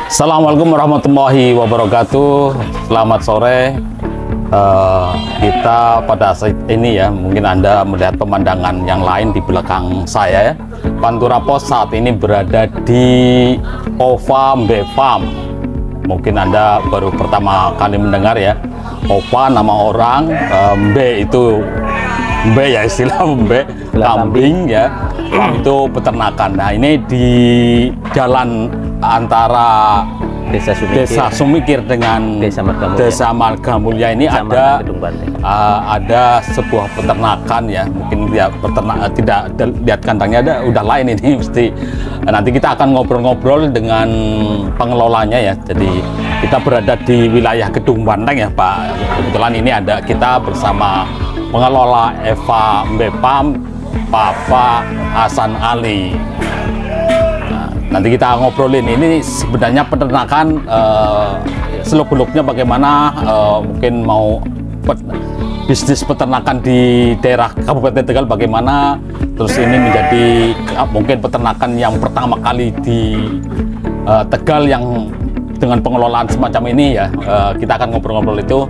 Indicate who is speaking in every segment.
Speaker 1: Assalamualaikum warahmatullahi wabarakatuh. Selamat sore. Kita pada saat ini ya, mungkin Anda melihat pemandangan yang lain di belakang saya ya. Pantura Pos saat ini berada di OVA Mbe Farm. Mungkin Anda baru pertama kali mendengar ya. OVA nama orang, Mbe itu Mbe ya, istilah Mbe, kambing ya. Farm itu peternakan. Nah, ini di jalan antara Desa Sumikir dengan Desa Margamulya ini ada sebuah peternakan ya. Mungkin dia tidak lihat kandangnya udah lain ini mesti. Nanti kita akan ngobrol-ngobrol dengan pengelolanya ya. Jadi kita berada di wilayah Gedung Banteng ya Pak. Kebetulan ini kita bersama pengelola OVA Mbe Farm, Bapak Hasan Ali. Nanti kita ngobrolin ini sebenarnya peternakan seluk-beluknya bagaimana, mungkin mau bisnis peternakan di daerah Kabupaten Tegal bagaimana, terus ini menjadi mungkin peternakan yang pertama kali di Tegal yang dengan pengelolaan semacam ini ya. Kita akan ngobrol-ngobrol itu.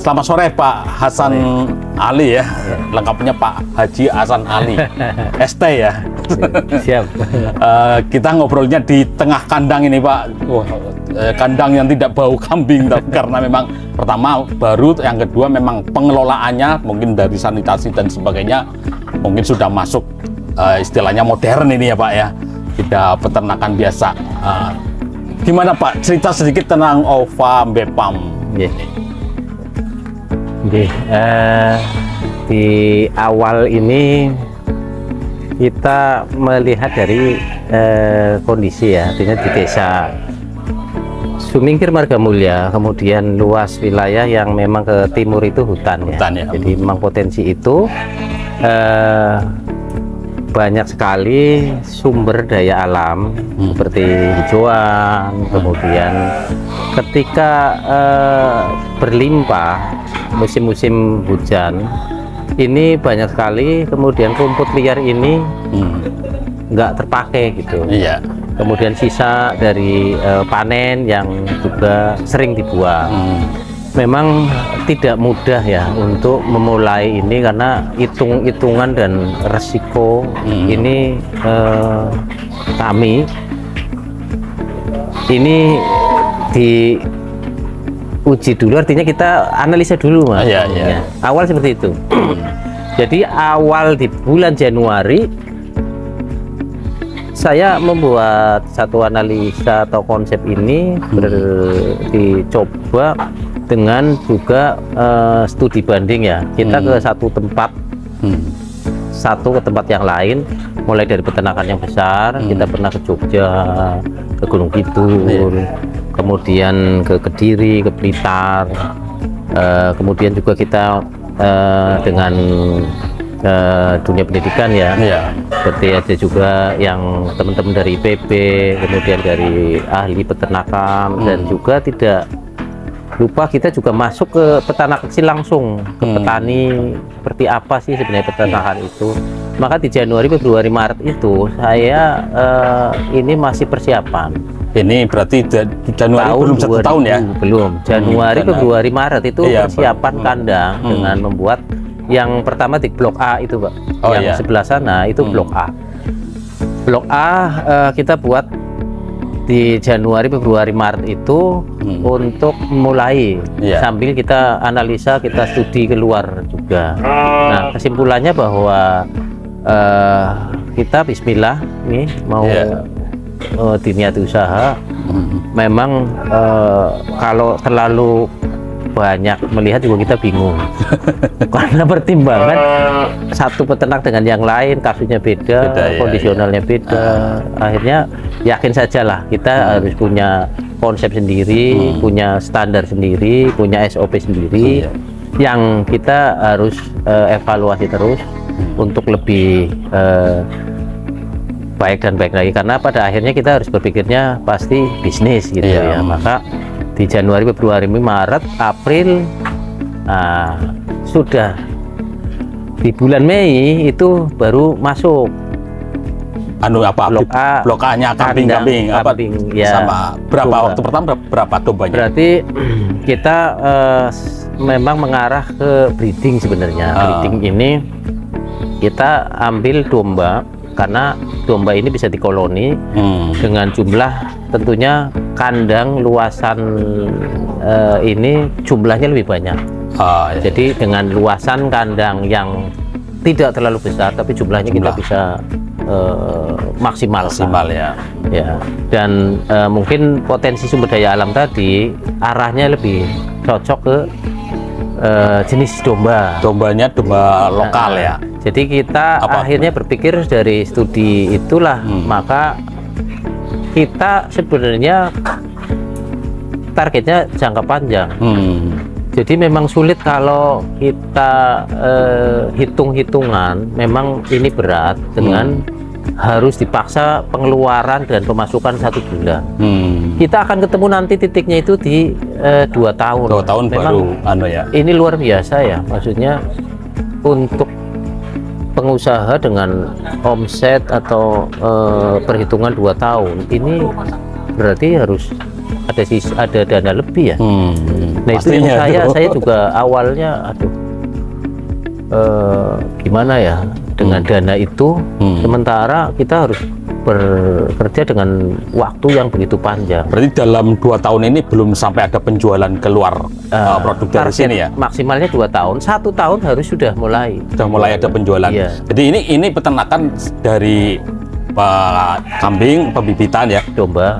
Speaker 1: Selamat sore Pak Hasan Ali ya. Lengkapnya Pak Haji Hasan Ali ST ya.
Speaker 2: Siap.
Speaker 1: Kita ngobrolnya di tengah kandang ini Pak. Kandang yang tidak bau kambing karena memang pertama baru, yang kedua memang pengelolaannya mungkin dari sanitasi dan sebagainya mungkin sudah masuk istilahnya modern ini ya Pak ya. Tidak peternakan biasa. Gimana Pak, cerita sedikit tentang OVA Mbe Farm?
Speaker 2: Di awal ini kita melihat dari kondisi ya, artinya di Desa Sumikir Margamulya, kemudian luas wilayah yang memang ke timur itu hutan ya. Jadi memang potensi itu banyak sekali sumber daya alam seperti hijauan, kemudian ketika berlimpah musim-musim hujan ini banyak sekali, kemudian rumput liar ini nggak terpakai gitu.
Speaker 1: Iya.
Speaker 2: Kemudian sisa dari panen yang juga sering dibuang. Memang tidak mudah ya untuk memulai ini karena hitung-hitungan dan resiko ini kami ini di uji dulu, artinya kita analisa dulu Mas.
Speaker 1: Iya.
Speaker 2: Awal seperti itu. Jadi awal di bulan Januari saya membuat satu analisa atau konsep ini dicoba dengan juga studi banding ya. Kita ke satu tempat, satu ke tempat yang lain, mulai dari peternakan yang besar. Kita pernah ke Jogja, ke Gunung Kidul, kemudian ke Kediri, ke Blitar, kemudian juga kita dengan dunia pendidikan ya, seperti ada juga yang teman-teman dari IPB, kemudian dari ahli peternakan, dan juga tidak lupa kita juga masuk ke peternak kecil langsung, ke petani, seperti apa sih sebenarnya peternakan itu. Maka di Januari, Februari, Maret itu saya ini masih persiapan.
Speaker 1: Ini berarti Januari belum 1 tahun ya?
Speaker 2: Belum. Januari, Februari, Maret itu persiapan kandang dengan membuat yang pertama di Blok A itu Pak. Yang sebelah sana itu Blok A. Blok A kita buat di Januari, Februari, Maret itu untuk mulai sambil kita analisa, kita studi keluar juga. Nah, kesimpulannya bahwa kita Bismillah nih mau diniati usaha. Memang kalau terlalu banyak melihat juga kita bingung karena pertimbangan satu peternak dengan yang lain kasusnya beda, kondisionalnya beda. Akhirnya yakin sajalah kita harus punya konsep sendiri, punya standar sendiri, punya SOP sendiri yang kita harus evaluasi terus untuk lebih baik dan baik lagi, karena pada akhirnya kita harus berpikirnya pasti bisnis gitu ya. Maka di Januari, Februari, Maret, April, sudah di bulan Mei itu baru masuk
Speaker 1: blok A-nya kambing
Speaker 2: ya,
Speaker 1: sama berapa domba. Waktu pertama berapa dombanya?
Speaker 2: Berarti kita memang mengarah ke breeding sebenarnya. Breeding ini kita ambil domba karena domba ini bisa dikoloni dengan jumlah tentunya kandang luasan ini jumlahnya lebih banyak. Jadi dengan luasan kandang yang tidak terlalu besar tapi jumlahnya kita bisa maksimal ya. Dan mungkin potensi sumber daya alam tadi arahnya lebih cocok ke jenis dombanya domba lokal ya. Jadi kita akhirnya berpikir dari studi itulah, maka kita sebenarnya targetnya jangka panjang. Jadi memang sulit kalau kita hitung-hitungan, memang ini berat dengan harus dipaksa pengeluaran dan pemasukan 1 bulan. Kita akan ketemu nanti titiknya itu di 2 tahun.
Speaker 1: 2 tahun memang baru
Speaker 2: ini luar biasa ya, maksudnya untuk pengusaha dengan omset atau perhitungan 2 tahun ini berarti harus ada dana lebih ya. Nah itu yang saya juga awalnya gimana ya dengan dana itu, sementara kita harus bekerja dengan waktu yang begitu panjang.
Speaker 1: Berarti dalam 2 tahun ini belum sampai ada penjualan keluar produk dari sini ya?
Speaker 2: Maksimalnya 2 tahun, 1 tahun harus sudah mulai
Speaker 1: ada penjualan. Jadi ini peternakan dari kambing, pembibitan ya, domba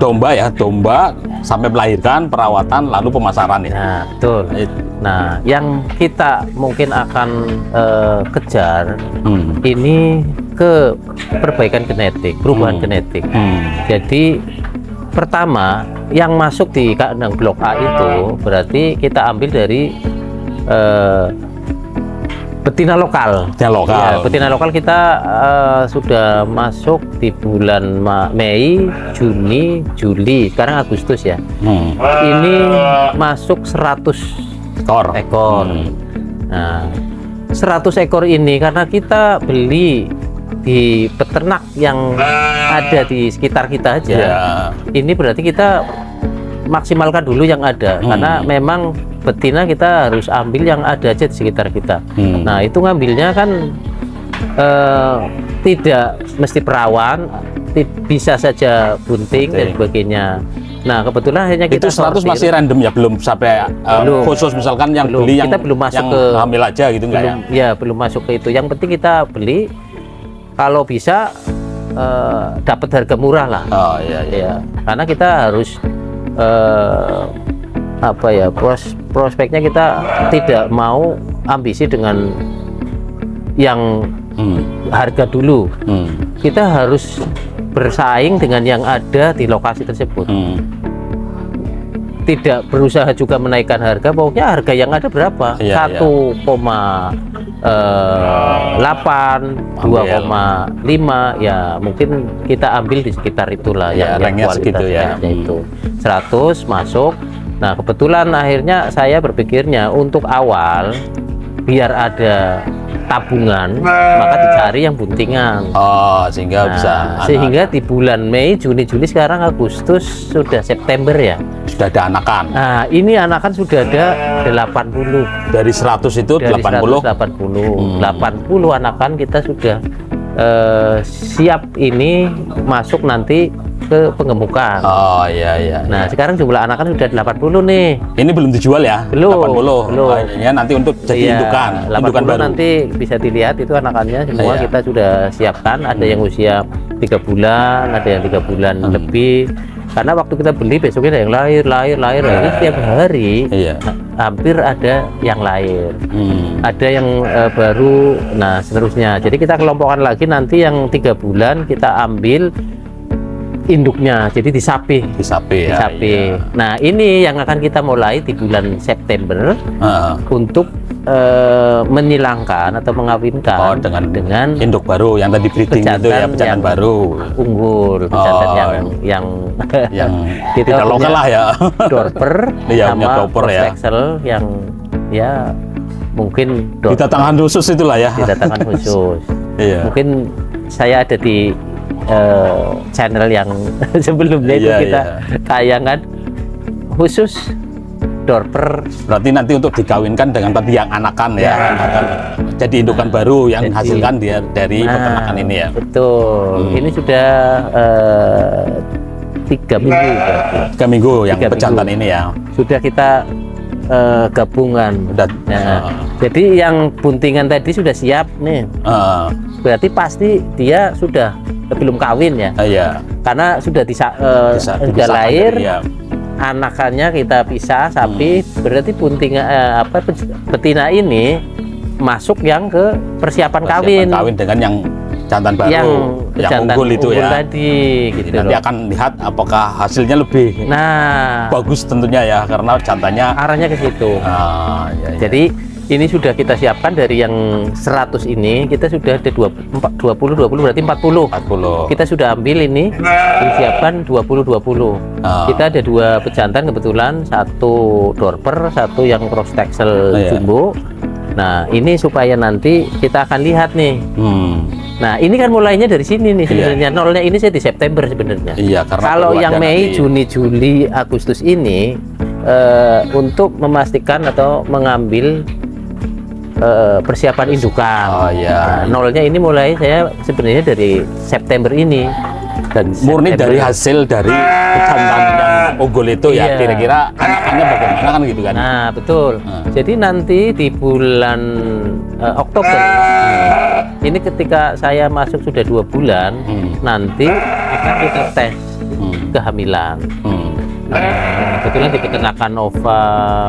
Speaker 1: sampai melahirkan, perawatan, lalu pemasaran ya.
Speaker 2: Nah, betul. Nah, yang kita mungkin akan kejar ini ke perbaikan genetik, perubahan genetik. Jadi pertama yang masuk di kandang blok A itu berarti kita ambil dari betina lokal. Ya, betina lokal kita sudah masuk di bulan Mei, Juni, Juli, sekarang Agustus ya. Ini masuk 100 ekor. Nah, 100 ekor ini karena kita beli di peternak yang ada di sekitar kita aja. Ini berarti kita maksimalkan dulu yang ada, karena memang betina kita harus ambil yang ada aja di sekitar kita. Nah itu ngambilnya kan tidak mesti perawan, bisa saja bunting dan sebagainya. Nah kebetulan hanya kita
Speaker 1: itu 100 masih random ya, belum sampai khusus misalkan yang beli
Speaker 2: kita belum masuk ke
Speaker 1: hamil aja gitu enggak
Speaker 2: ya? Belum masuk ke itu. Yang penting kita beli kalau bisa dapat harga murah lah. Karena kita harus prospeknya kita tidak mau ambisi dengan yang harga dulu. Kita harus bersaing dengan yang ada di lokasi tersebut. Tidak berusaha juga menaikkan harga, pokoknya harga yang ada berapa? 1,8, 2,5 ya mungkin kita ambil di sekitar itulah yang kualitasnya itu 100 masuk. Nah kebetulan akhirnya saya berpikirnya untuk awal biar ada tabungan, maka dicari yang buntingan. Sehingga di bulan Mei, Juni, Juli, sekarang Agustus, sudah September ya,
Speaker 1: sudah ada anakan.
Speaker 2: Nah ini anakan sudah ada 80.
Speaker 1: Dari 100 itu
Speaker 2: dari 80 anakan kita sudah siap ini masuk nanti ke pengemukan. Nah sekarang jumlah anakan sudah 80 nih.
Speaker 1: Ini belum dijual ya?
Speaker 2: Belum.
Speaker 1: 80 ya, nanti untuk jadi indukan baru.
Speaker 2: Nanti bisa dilihat itu anakannya semua kita sudah siapkan. Ada yang usia 3 bulan, ada yang 3 bulan lebih. Karena waktu kita beli besoknya ada yang lahir ini setiap hari hampir ada yang lahir, ada yang baru, nah seterusnya. Jadi kita kelompokkan lagi, nanti yang 3 bulan kita ambil induknya, jadi disapi. Nah ini yang akan kita mulai di bulan September untuk menyilangkan atau mengawinkan dengan
Speaker 1: induk baru yang tadi breeding itu ya, pejantan baru
Speaker 2: unggul, pejantan yang
Speaker 1: tidak lokal lah ya,
Speaker 2: Dorper sama Texel yang ya mungkin
Speaker 1: didatangkan khusus itulah ya,
Speaker 2: didatangkan khusus. Mungkin saya ada di channel yang sebelumnya itu kita tayangan khusus Dorper.
Speaker 1: Berarti nanti untuk dikawinkan dengan tadi yang anakan ya, jadi indukan baru yang hasilkan dia dari peternakan ini ya.
Speaker 2: Betul. Ini sudah 3 minggu.
Speaker 1: 3 minggu yang pejantan ini ya.
Speaker 2: Sudah kita gabungan. Jadi yang buntingan tadi sudah siap nih. Berarti pasti dia sudah belum kawin ya. Karena sudah sudah lahir. Anakannya kita pisah sapi, berarti buntingan betina ini masuk yang ke persiapan kawin
Speaker 1: dengan yang jantan baru, yang unggul itu ya
Speaker 2: tadi, gitu.
Speaker 1: Nanti akan lihat apakah hasilnya lebih bagus tentunya ya, karena jantannya
Speaker 2: arahnya ke situ. Jadi ini sudah kita siapkan dari yang 100 ini, kita sudah ada 20 berarti 40. Kita sudah ambil ini, disiapkan 20. Kita ada 2 pejantan kebetulan, 1 Dorper, 1 yang cross Texel jumbo. Nah ini supaya nanti kita akan lihat nih. Nah ini kan mulainya dari sini nih sebenarnya. Nolnya ini saya di September sebenarnya. Kalau yang Mei, Juni, Juli, Agustus ini untuk memastikan atau mengambil persiapan indukan. Nah, nolnya ini mulai saya sebenarnya dari September ini, dan
Speaker 1: murni dari hasil dari pejantan yang unggul itu ya, kira-kira anakannya bagaimana kan gitu kan.
Speaker 2: Nah betul. Jadi nanti di bulan Oktober ini ketika saya masuk sudah 2 bulan, nanti akan kita tes kehamilan. Kebetulan di peternakan Nova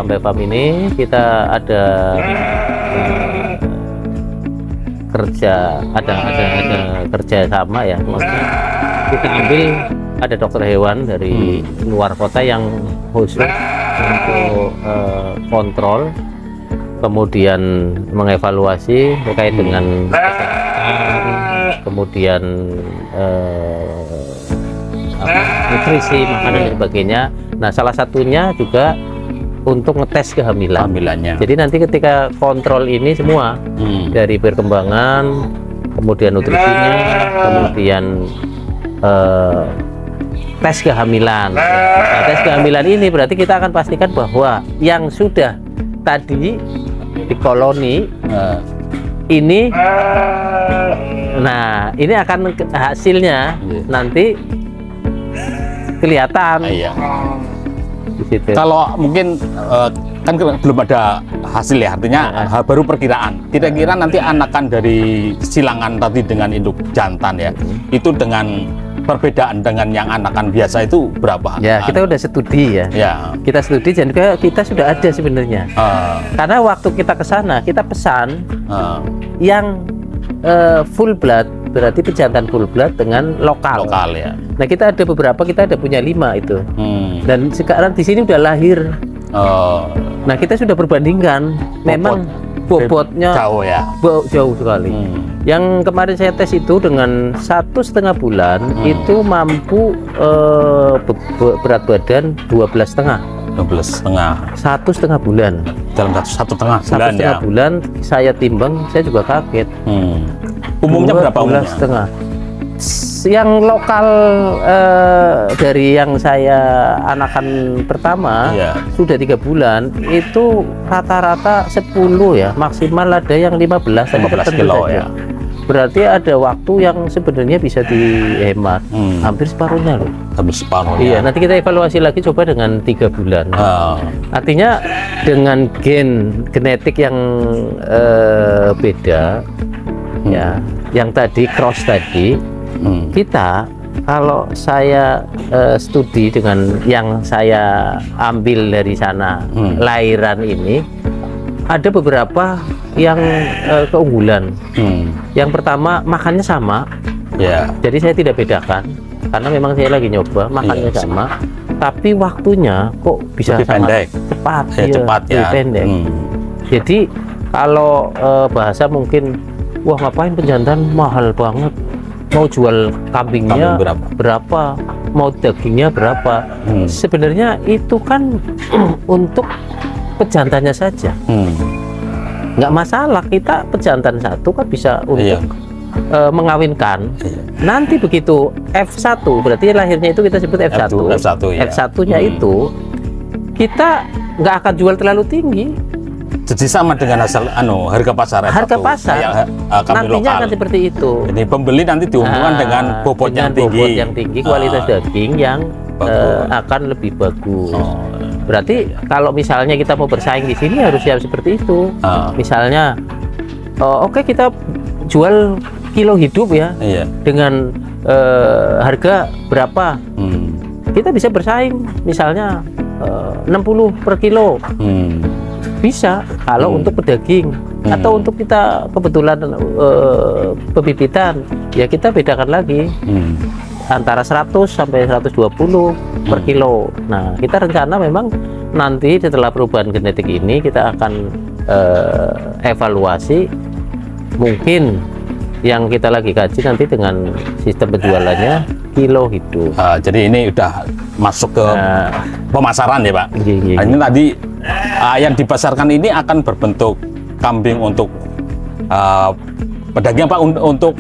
Speaker 2: Mbak ini kita ada ada kerja sama ya, maksudnya kita ambil ada dokter hewan dari luar kota yang khusus untuk kontrol, kemudian mengevaluasi terkait dengan kemudian nutrisi, makanan dan sebagainya. Nah salah satunya juga untuk ngetes kehamilannya. Jadi nanti ketika kontrol ini semua dari perkembangan, kemudian nutrisinya, kemudian tes kehamilan. Nah, tes kehamilan ini berarti kita akan pastikan bahwa yang sudah tadi di koloni ini, nah ini akan hasilnya nanti kelihatan.
Speaker 1: Kalau mungkin kan belum ada hasil ya, artinya baru perkiraan. Kira-kira nanti anakan dari silangan tadi dengan induk jantan ya, itu dengan perbedaan dengan yang anakan biasa itu berapa?
Speaker 2: Ya kita udah studi ya. Kita studi dan kita sudah ada sebenarnya. Karena waktu kita ke sana kita pesan yang full blood, berarti pejantan full blood dengan lokal
Speaker 1: ya.
Speaker 2: Nah kita ada beberapa, kita ada punya 5 itu. Dan sekarang di sini udah lahir. Nah kita sudah perbandingkan, memang bobotnya
Speaker 1: jauh ya,
Speaker 2: jauh sekali. Yang kemarin saya tes itu dengan 1,5 bulan itu mampu berat badan 12,5. 1,5 bulan.
Speaker 1: Dalam 1,5 bulan ya.
Speaker 2: Bulan saya timbang, saya juga kaget.
Speaker 1: Umumnya berapa umumnya?
Speaker 2: 12,5. Yang lokal dari yang saya anakan pertama sudah 3 bulan itu rata-rata 10 ya, maksimal ada yang 15
Speaker 1: kilo ya.
Speaker 2: Berarti ada waktu yang sebenarnya bisa dihemat, hampir separuhnya loh.
Speaker 1: Hampir separuhnya.
Speaker 2: Iya, nanti kita evaluasi lagi coba dengan 3 bulan. Artinya dengan genetik yang beda ya, yang tadi cross tadi, kita Kalau saya studi dengan yang saya ambil dari sana, lahiran ini, ada beberapa yang keunggulan. Yang pertama, makannya sama. Jadi saya tidak bedakan, karena memang saya lagi nyoba, makannya sama, tapi waktunya kok bisa
Speaker 1: lebih
Speaker 2: sangat
Speaker 1: pendek. Cepat ya.
Speaker 2: Lebih pendek. Jadi kalau bahasa mungkin, wah ngapain pejantan mahal banget, mau jual kambingnya berapa, mau dagingnya berapa. Sebenarnya itu kan untuk pejantannya saja, nggak masalah. Kita pejantan satu kan bisa untuk mengawinkan. Nanti begitu F1, berarti lahirnya itu kita sebut F1. F1-nya itu kita nggak akan jual terlalu tinggi.
Speaker 1: Jadi sama dengan harga pasar F1.
Speaker 2: Harga pasar nantinya akan seperti itu.
Speaker 1: Jadi pembeli nanti dihubungkan dengan bobot yang tinggi,
Speaker 2: kualitas daging yang akan lebih bagus. Berarti kalau misalnya kita mau bersaing di sini harus siap seperti itu. Misalnya, oke, kita jual kilo hidup ya, dengan harga berapa, kita bisa bersaing. Misalnya 60 per kilo, bisa kalau untuk pedaging. Atau untuk kita kebetulan pembibitan, ya kita bedakan lagi antara 100 sampai 120 per kilo. Nah, kita rencana memang nanti setelah perubahan genetik ini kita akan evaluasi. Mungkin yang kita lagi kaji nanti dengan sistem penjualannya kilo hidup.
Speaker 1: Jadi ini udah masuk ke pemasaran ya Pak. Ini tadi yang dipasarkan ini akan berbentuk kambing untuk pedaging apa, untuk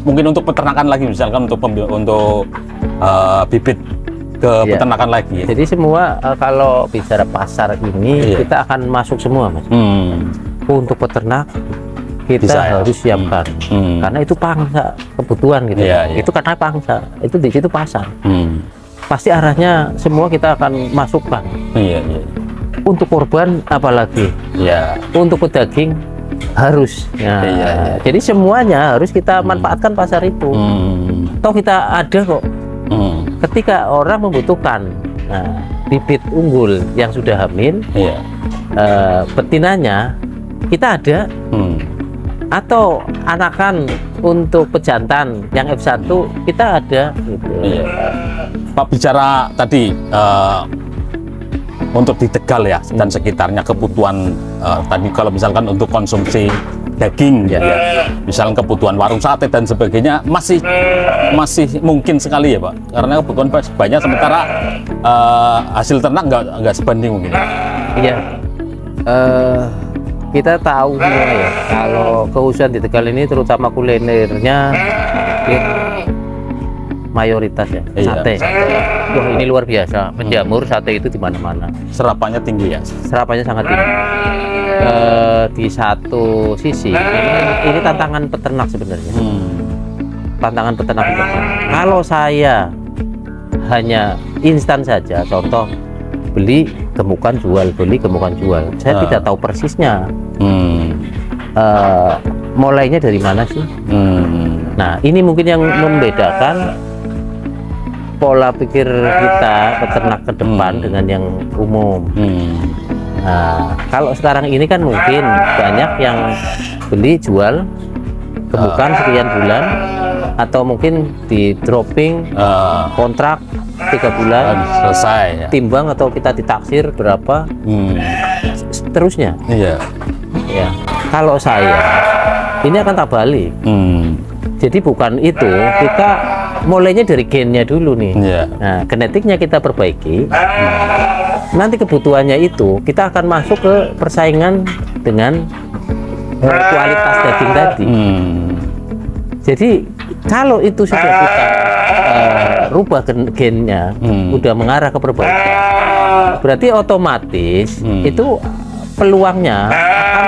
Speaker 1: mungkin untuk peternakan lagi, misalkan untuk bibit ke peternakan lagi ya.
Speaker 2: Jadi semua kalau bicara pasar ini kita akan masuk semua Mas. Untuk peternak kita harus siapkan, karena itu pangsa kebutuhan gitu. Itu karena pangsa, itu di situ pasar. Pasti arahnya semua kita akan masukkan. Untuk korban apalagi, untuk pedaging harus. Jadi semuanya harus kita manfaatkan pasar itu. Toh kita ada kok. Ketika orang membutuhkan bibit unggul yang sudah hamil, betinanya kita ada. Atau anakan untuk pejantan yang F1 kita ada gitu.
Speaker 1: Pak, bicara tadi untuk di Tegal ya dan sekitarnya kebutuhan tadi kalau misalkan untuk konsumsi daging misalkan kebutuhan warung sate dan sebagainya masih mungkin sekali ya Pak, karena kebutuhan banyak sementara hasil ternak nggak sebanding mungkin.
Speaker 2: Kita tahu ya, kalau khususan di Tegal ini terutama kulinernya mayoritas ya sate. Wah, ini luar biasa, menjamur sate itu di mana-mana.
Speaker 1: Serapannya tinggi ya.
Speaker 2: Serapannya sangat tinggi. Di satu sisi ini tantangan peternak sebenarnya. Tantangan peternak. Kalau saya hanya instan saja, contoh beli gemukan jual, beli gemukan jual, saya tidak tahu persisnya mulainya dari mana sih. Nah, ini mungkin yang membedakan pola pikir kita peternak ke depan dengan yang umum. Nah, kalau sekarang ini kan mungkin banyak yang beli jual gemukan sekian bulan, atau mungkin di dropping kontrak 3 bulan
Speaker 1: selesai ya.
Speaker 2: Timbang atau kita ditaksir berapa seterusnya. Ya, kalau saya ini akan tak balik. Jadi bukan itu, kita mulainya dari gennya dulu nih. Nah, genetiknya kita perbaiki. Nanti kebutuhannya itu kita akan masuk ke persaingan dengan kualitas daging tadi. Jadi kalau itu sudah kita rubah gennya, udah mengarah ke perbaikan, berarti otomatis itu peluangnya akan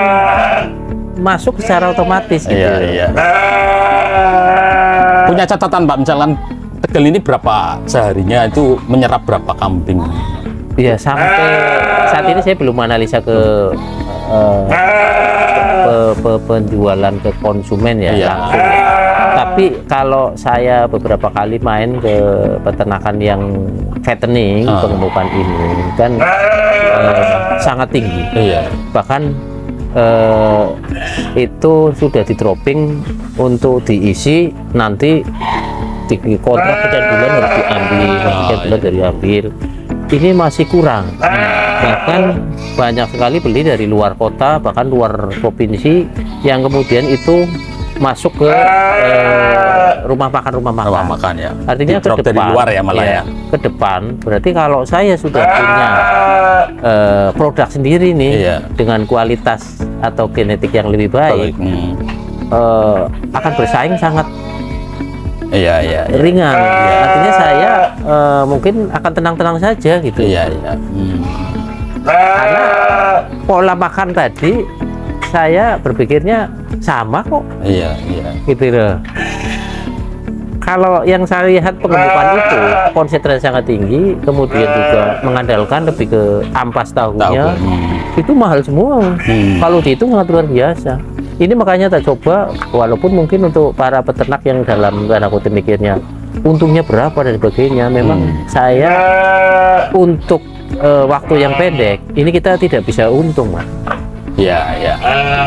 Speaker 2: masuk secara otomatis gitu.
Speaker 1: Punya catatan Pak, misalkan Tegal ini berapa seharinya itu menyerap berapa kambing?
Speaker 2: Ya, sampai saat ini saya belum analisa ke penjualan ke konsumen ya langsung. Tapi Tapi kalau saya beberapa kali main ke peternakan yang fattening, pengemukan ini kan sangat tinggi.
Speaker 1: Iya.
Speaker 2: Bahkan itu sudah di dropping untuk diisi, nanti di kontrak sekian bulan harus diambil, sekian bulan dari ambil. Ini masih kurang. Bahkan banyak sekali beli dari luar kota, bahkan luar provinsi, yang kemudian itu masuk ke rumah makan
Speaker 1: ya.
Speaker 2: Artinya ke depan
Speaker 1: dari luar ya malah ya.
Speaker 2: Ke depan berarti kalau saya sudah punya produk sendiri nih dengan kualitas atau genetik yang lebih baik, akan bersaing sangat ringan. Artinya saya mungkin akan tenang-tenang saja gitu. Karena pola makan tadi saya berpikirnya sama kok. Gitu loh. Kalau yang saya lihat pengemukan itu konsentrasi sangat tinggi, kemudian juga mengandalkan lebih ke ampas tahunya, itu mahal semua. Kalau dihitung sangat luar biasa. Ini makanya kita coba, walaupun mungkin untuk para peternak yang dalam tanda kutip mikirnya untungnya berapa dan sebagainya, memang saya untuk waktu yang pendek ini kita tidak bisa untung, Mas.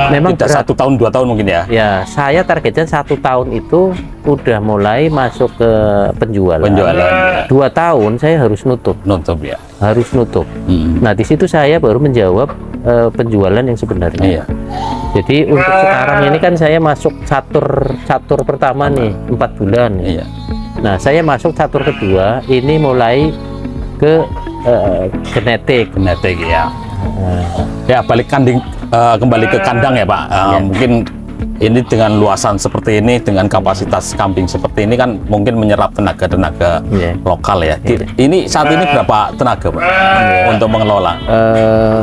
Speaker 2: Memang
Speaker 1: tidak 1 tahun 2 tahun mungkin ya.
Speaker 2: Saya targetnya 1 tahun itu udah mulai masuk ke penjualan. 2 tahun saya harus nutup ya. Harus nutup. Nah, di situ saya baru menjawab penjualan yang sebenarnya. Jadi untuk sekarang ini kan saya masuk catur pertama nih 4 bulan. Nah, saya masuk catur kedua ini mulai ke genetik ya. Ya, kembali ke kandang ya Pak. Mungkin ini dengan luasan seperti ini, dengan kapasitas kambing seperti ini kan mungkin menyerap tenaga lokal ya. Ini saat ini berapa tenaga Pak untuk mengelola?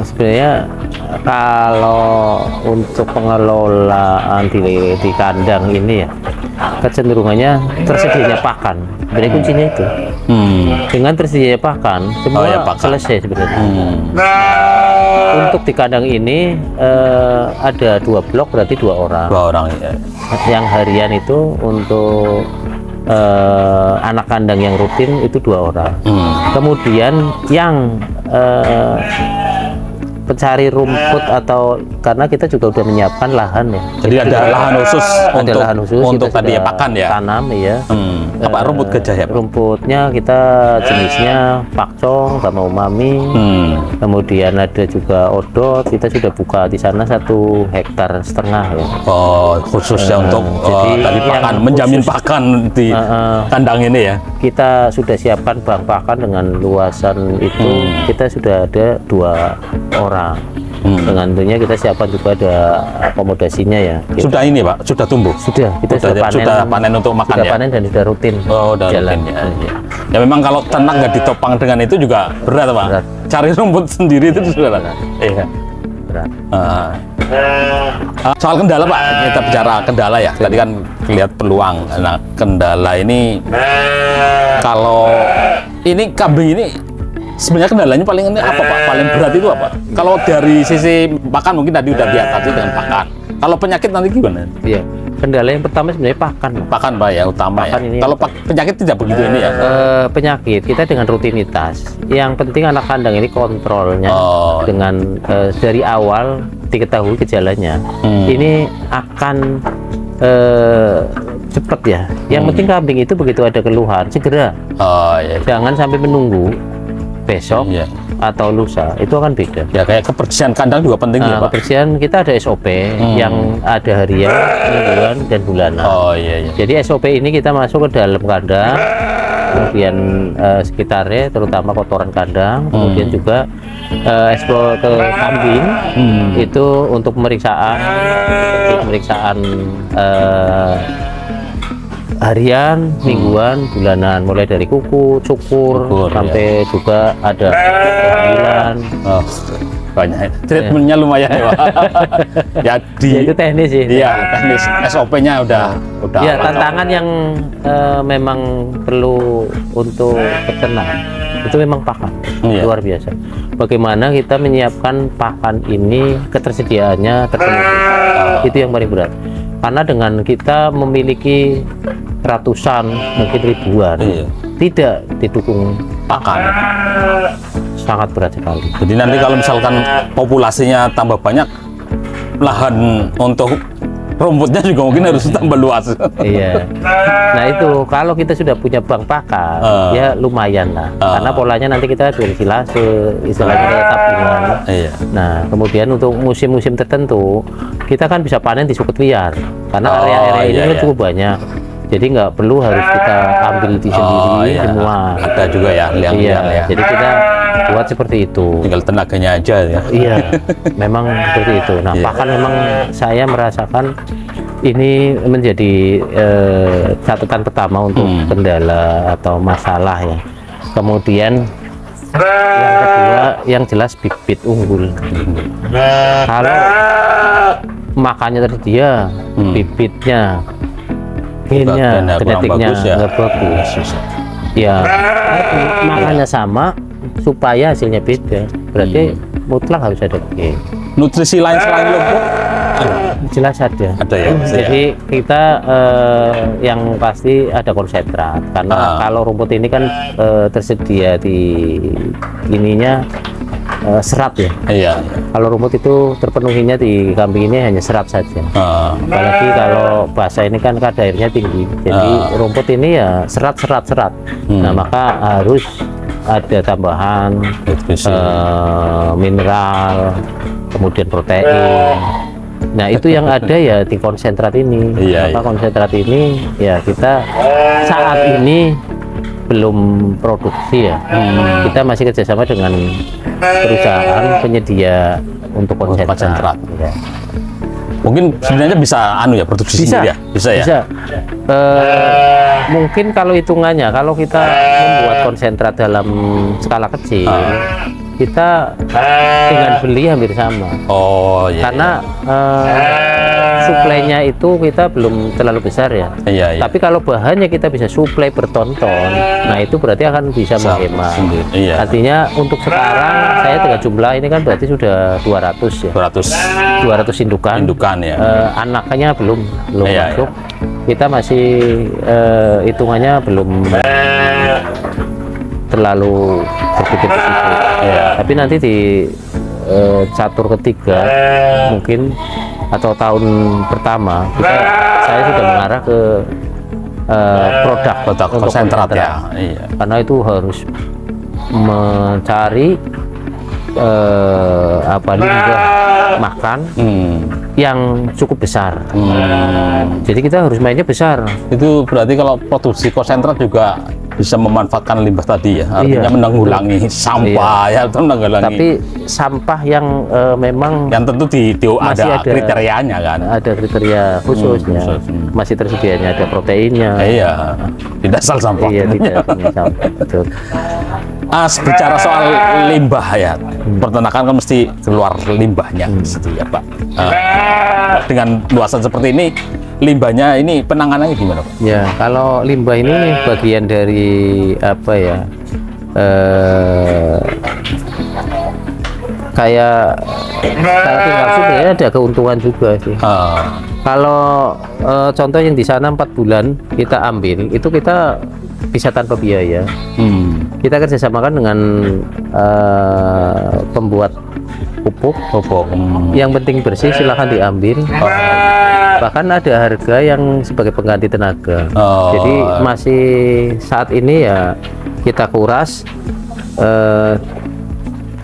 Speaker 2: Sebenarnya kalau untuk pengelolaan di kandang ini ya, kecenderungannya tersedianya pakan. Jadi kuncinya itu. Dengan tersedianya pakan, semua selesai sebenarnya. Untuk di kandang ini ada 2 blok, berarti 2 orang.
Speaker 1: 2 orang ya.
Speaker 2: Yang harian itu untuk anak kandang yang rutin itu 2 orang. Kemudian yang pencari rumput, atau karena kita juga udah menyiapkan lahan ya.
Speaker 1: Jadi ada lahan khusus untuk tadi ya pakan ya.
Speaker 2: Tanam ya.
Speaker 1: Apa rumput gajah ya?
Speaker 2: Rumputnya kita jenisnya pakcong sama umami. Kemudian ada juga odot. Kita sudah buka di sana 1,5 hektar ya.
Speaker 1: Khusus ya untuk tadi pakan, menjamin pakan di kandang ini ya.
Speaker 2: Kita sudah siapkan bank pakan dengan luasan itu. Kita sudah ada 2 orang. Dengan tentunya kita siapkan juga ada akomodasinya ya.
Speaker 1: Sudah ini Pak, sudah tumbuh?
Speaker 2: Sudah, kita sudah panen
Speaker 1: untuk makan ya?
Speaker 2: Sudah panen dan sudah rutin jalan.
Speaker 1: Ya memang kalau ternak nggak ditopang dengan itu juga berat Pak. Cari rumput sendiri itu sudah berat. Soal kendala Pak, kita bicara kendala ya. Tadi kan lihat peluang. Nah, kendala ini kalau ini kambing ini sebenarnya kendalanya paling ini apa Pak? Paling berat itu apa? Kalau dari sisi pakan mungkin tadi udah diatasi dengan pakan. Kalau penyakit nanti gimana?
Speaker 2: Iya. Kendala yang pertama sebenarnya pakan.
Speaker 1: Pakan Pak ya, utama pakan ya. Kalau penyakit tidak begitu ini ya?
Speaker 2: Penyakit kita dengan rutinitas. Yang penting anak kandang ini kontrolnya dengan dari awal diketahui gejalanya. Ini akan cepat ya. Yang penting kambing itu begitu ada keluhan segera. Jangan sampai menunggu besok atau lusa, itu akan beda
Speaker 1: ya. Kayak kebersihan kandang juga penting ya Pak.
Speaker 2: Kebersihan kita ada SOP yang ada harian, mingguan, dan bulanan. Jadi SOP ini kita masuk ke dalam kandang, kemudian sekitarnya terutama kotoran kandang, kemudian juga eksplor ke kambing itu untuk pemeriksaan harian, mingguan, bulanan, mulai dari kuku, cukur, sampai juga ada kehamilan.
Speaker 1: Banyak treatmentnya lumayan ya Pak. Ya
Speaker 2: itu teknis sih.
Speaker 1: Iya, teknis. SOP-nya udah
Speaker 2: ya, tantangan yang memang perlu untuk peternak itu memang pakan. Luar biasa. Bagaimana kita menyiapkan pakan ini, ketersediaannya terpenuhi. Itu yang paling berat. Karena dengan kita memiliki ratusan, mungkin ribuan.
Speaker 1: Iya.
Speaker 2: Tidak didukung
Speaker 1: Pakan.
Speaker 2: sangat berat sekali.
Speaker 1: Jadi nanti kalau misalkan populasinya tambah banyak, lahan untuk rumputnya juga mungkin harus tambah luas.
Speaker 2: Iya. Nah itu kalau kita sudah punya bank pakan, ya lumayan lah. Karena polanya nanti kita jual silase, istilahnya kayak tabungan.
Speaker 1: Iya.
Speaker 2: Nah kemudian untuk musim-musim tertentu kita kan bisa panen di sukut liar, karena area-area ini kan cukup banyak. Jadi nggak perlu harus kita ambil di sendiri semua.
Speaker 1: Ada juga ya liang-liang ya.
Speaker 2: Jadi kita buat seperti itu.
Speaker 1: Tinggal tenaganya aja ya.
Speaker 2: Iya, memang seperti itu. Nah, pakan memang saya merasakan ini menjadi catatan pertama untuk kendala atau masalah ya. Kemudian yang kedua, yang jelas bibit unggul. Kalau makannya tersedia, bibitnya, gennya, genetiknya nggak bagus. Ya, makannya sama, supaya hasilnya beda. Berarti mutlak harus ada gen.
Speaker 1: Nutrisi lain selain lumpur?
Speaker 2: Jelas ada.
Speaker 1: Ada ya.
Speaker 2: Jadi kita yang pasti ada konsentrat, karena kalau rumput ini kan tersedia di ininya serat ya.
Speaker 1: Iya.
Speaker 2: Kalau rumput itu terpenuhinya di kambing ini hanya serat saja. Apalagi kalau bahasa ini kan kadar airnya tinggi. Jadi rumput ini ya serat. Nah maka harus ada tambahan mineral, kemudian protein. Nah itu yang ada ya di konsentrat ini. Maka konsentrat ini ya kita saat ini belum produksi ya. Kita masih kerjasama dengan perusahaan penyedia untuk konsentrat. Ya.
Speaker 1: Mungkin sebenarnya bisa produksi sendiri ya? Bisa ya?
Speaker 2: Mungkin kalau hitungannya, kalau kita membuat konsentrat dalam skala kecil, kita dengan beli hampir sama.
Speaker 1: Oh iya.
Speaker 2: Karena suplainya itu kita belum terlalu besar ya.
Speaker 1: Iya.
Speaker 2: Tapi kalau bahannya kita bisa suplai berton-ton, nah itu berarti akan bisa menghemat.
Speaker 1: Iya.
Speaker 2: Artinya untuk sekarang saya dengan jumlah ini kan berarti sudah 200 ya. 200 indukan.
Speaker 1: Indukan ya.
Speaker 2: Anaknya belum masuk. Kita masih hitungannya belum terlalu berpikir ke situ. Tapi nanti di catur ketiga mungkin atau tahun pertama saya sudah mengarah ke produk
Speaker 1: konsentrat ya. Iya.
Speaker 2: Karena itu harus mencari limbah makan yang cukup besar. Jadi kita harus mainnya besar.
Speaker 1: Itu berarti kalau produksi konsentrat juga bisa memanfaatkan limbah tadi ya, artinya menanggulangi sampah ya, atau menanggulangi.
Speaker 2: Tapi sampah yang memang
Speaker 1: yang tentu ada kriterianya kan.
Speaker 2: Ada kriteria khususnya. Masih tersedianya ada proteinnya.
Speaker 1: Iya. Tidak asal sampah.
Speaker 2: Iya, tidak punya sampah. Betul.
Speaker 1: Bicara soal limbah ya, peternakan kan mesti keluar limbahnya, ya Pak. Dengan luasan seperti ini, limbahnya ini penanganannya gimana Pak?
Speaker 2: Ya, kalau limbah ini bagian dari apa ya? Kayak tinggal sebenarnya ada keuntungan juga sih. Kalau contoh yang di sana 4 bulan kita ambil, itu kita bisa tanpa biaya. Kita kerjasamakan dengan pembuat pupuk. Yang penting bersih, silahkan diambil. Bahkan ada harga yang sebagai pengganti tenaga. Jadi masih saat ini ya kita kuras,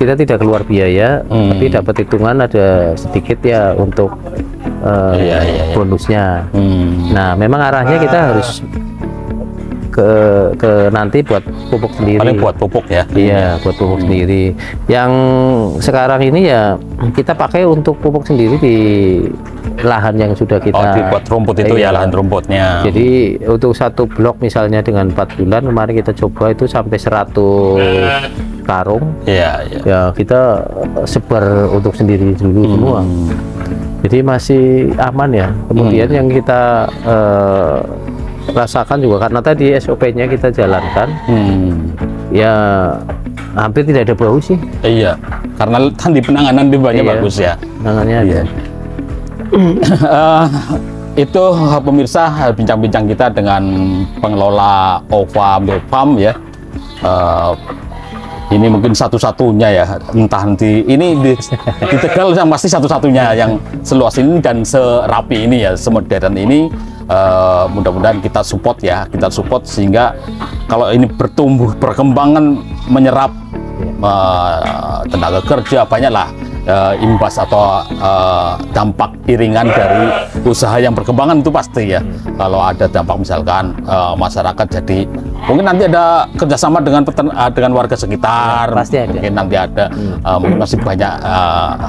Speaker 2: kita tidak keluar biaya, tapi dapat hitungan ada sedikit ya untuk bonusnya. Nah memang arahnya kita harus ke nanti buat pupuk sendiri.
Speaker 1: Paling buat pupuk ya?
Speaker 2: Iya, buat pupuk sendiri. Yang sekarang ini ya kita pakai untuk pupuk sendiri di lahan yang sudah kita
Speaker 1: dibuat rumput itu ya, lahan rumputnya.
Speaker 2: Jadi untuk satu blok misalnya dengan 4 bulan kemarin kita coba itu sampai 100 karung. Ya kita sebar untuk sendiri dulu semua. Jadi masih aman ya. Kemudian yang kita rasakan juga karena tadi SOP-nya kita jalankan, ya hampir tidak ada bau sih.
Speaker 1: Iya, karena tadi penanganan limbahnya bagus ya.
Speaker 2: Penanganannya ada.
Speaker 1: itu pemirsa bincang-bincang kita dengan pengelola OVA Milk Farm ya. Ini mungkin satu-satunya ya, entah nanti ini di Tegal yang pasti satu-satunya yang seluas ini dan serapi ini ya, semodern ini. Mudah-mudahan kita support ya, kita support sehingga kalau ini bertumbuh, perkembangan, menyerap tenaga kerja banyaklah imbas atau dampak iringan dari usaha yang berkembangan itu pasti ya. Kalau ada dampak misalkan masyarakat jadi mungkin nanti ada kerjasama dengan dengan warga sekitar,
Speaker 2: ya, pasti ada.
Speaker 1: Mungkin nanti ada mungkin masih banyak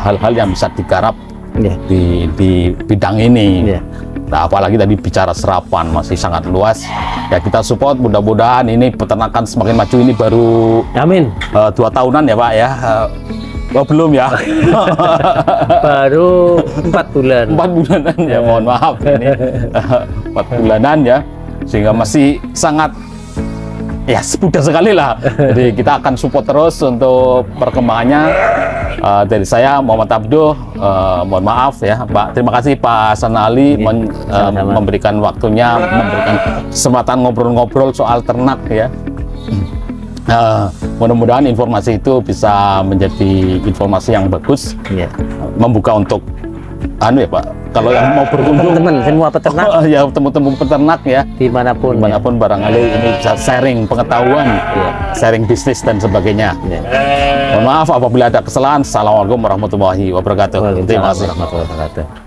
Speaker 1: hal-hal yang bisa digarap
Speaker 2: ya.
Speaker 1: di bidang ini.
Speaker 2: Ya.
Speaker 1: Nah, apalagi tadi bicara serapan masih sangat luas ya, kita support. Mudah-mudahan ini peternakan semakin maju. Ini baru
Speaker 2: Amin.
Speaker 1: 2 tahunan ya Pak ya. Oh, belum ya.
Speaker 2: Baru 4 bulan.
Speaker 1: 4 bulanan ya, mohon maaf ini 4 bulanan ya, sehingga masih sangat ya mudah sekali lah. Jadi kita akan support terus untuk perkembangannya. Dari saya Muhammad Abduh, mohon maaf ya Pak. Terima kasih Pak Hasan Ali memberikan waktunya, memberikan kesempatan ngobrol-ngobrol soal ternak ya. Mudah-mudahan informasi itu bisa menjadi informasi yang bagus, ya. Membuka untuk ya Pak, kalau yang mau berkunjung
Speaker 2: teman-teman semua peternak,
Speaker 1: ya temu-temu peternak ya,
Speaker 2: dimanapun
Speaker 1: barangkali ini bisa sharing pengetahuan, ya. Sharing bisnis dan sebagainya. Ya. Mohon maaf apabila ada kesalahan. Assalamualaikum warahmatullahi wabarakatuh.
Speaker 2: Terima kasih warahmatullahi wabarakatuh.